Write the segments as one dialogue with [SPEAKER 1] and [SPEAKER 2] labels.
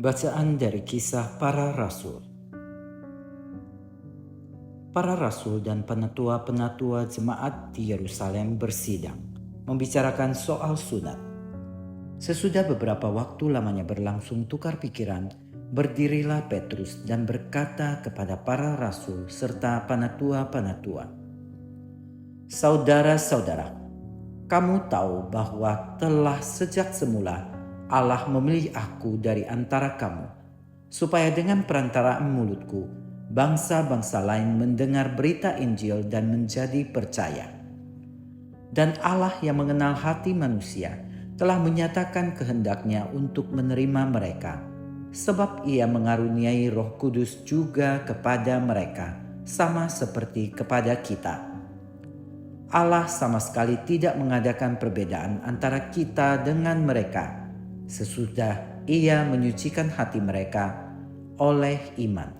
[SPEAKER 1] Bacaan dari Kisah Para Rasul. Para rasul dan penatua-penatua jemaat di Yerusalem bersidang, membicarakan soal sunat. Sesudah beberapa waktu lamanya berlangsung tukar pikiran, berdirilah Petrus dan berkata kepada para rasul serta penatua-penatua, "Saudara-saudara, kamu tahu bahwa telah sejak semula Allah memilih aku dari antara kamu, supaya dengan perantaraan mulutku, bangsa-bangsa lain mendengar berita Injil dan menjadi percaya. Dan Allah yang mengenal hati manusia telah menyatakan kehendaknya untuk menerima mereka, sebab Ia mengaruniai Roh Kudus juga kepada mereka, sama seperti kepada kita. Allah sama sekali tidak mengadakan perbedaan antara kita dengan mereka, sesudah Ia menyucikan hati mereka oleh iman.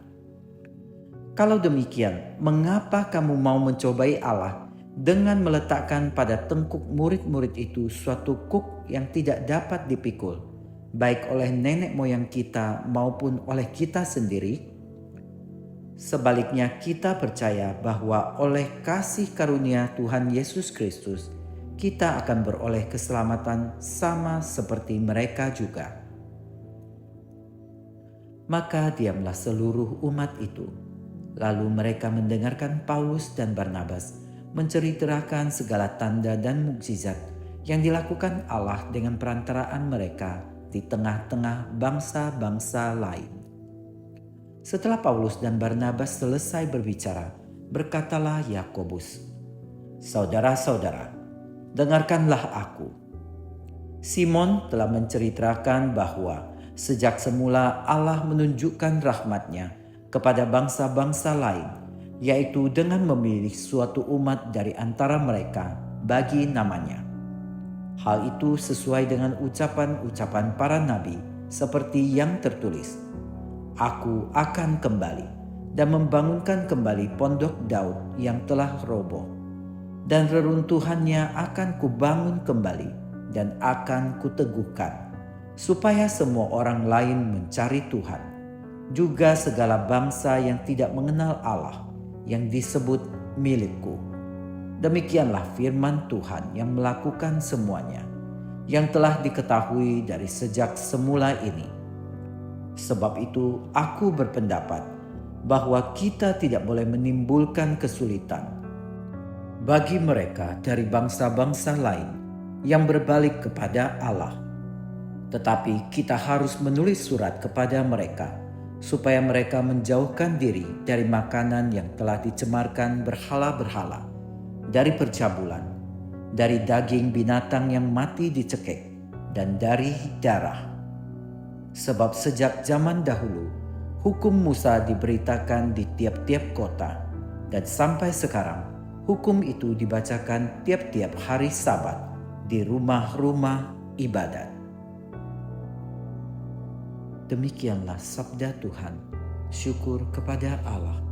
[SPEAKER 1] Kalau demikian, mengapa kamu mau mencobai Allah dengan meletakkan pada tengkuk murid-murid itu suatu kuk yang tidak dapat dipikul, baik oleh nenek moyang kita maupun oleh kita sendiri? Sebaliknya, kita percaya bahwa oleh kasih karunia Tuhan Yesus Kristus, kita akan beroleh keselamatan sama seperti mereka juga." Maka diamlah seluruh umat itu. Lalu mereka mendengarkan Paulus dan Barnabas menceritakan segala tanda dan mukjizat yang dilakukan Allah dengan perantaraan mereka di tengah-tengah bangsa-bangsa lain. Setelah Paulus dan Barnabas selesai berbicara, berkatalah Yakobus, "Saudara-saudara, dengarkanlah aku. Simon telah menceritakan bahwa sejak semula Allah menunjukkan rahmat-Nya kepada bangsa-bangsa lain, yaitu dengan memilih suatu umat dari antara mereka bagi namanya. Hal itu sesuai dengan ucapan-ucapan para nabi seperti yang tertulis, 'Aku akan kembali dan membangunkan kembali pondok Daud yang telah roboh, dan reruntuhannya akan kubangun kembali dan akan kuteguhkan, supaya semua orang lain mencari Tuhan, juga segala bangsa yang tidak mengenal Allah yang disebut milikku.' Demikianlah firman Tuhan yang melakukan semuanya, yang telah diketahui dari sejak semula ini. Sebab itu aku berpendapat bahwa kita tidak boleh menimbulkan kesulitan bagi mereka dari bangsa-bangsa lain yang berbalik kepada Allah. Tetapi kita harus menulis surat kepada mereka, supaya mereka menjauhkan diri dari makanan yang telah dicemarkan berhala-berhala, dari percabulan, dari daging binatang yang mati dicekik, dan dari darah. Sebab sejak zaman dahulu, hukum Musa diberitakan di tiap-tiap kota, dan sampai sekarang hukum itu dibacakan tiap-tiap hari Sabat di rumah-rumah ibadat." Demikianlah sabda Tuhan. Syukur kepada Allah.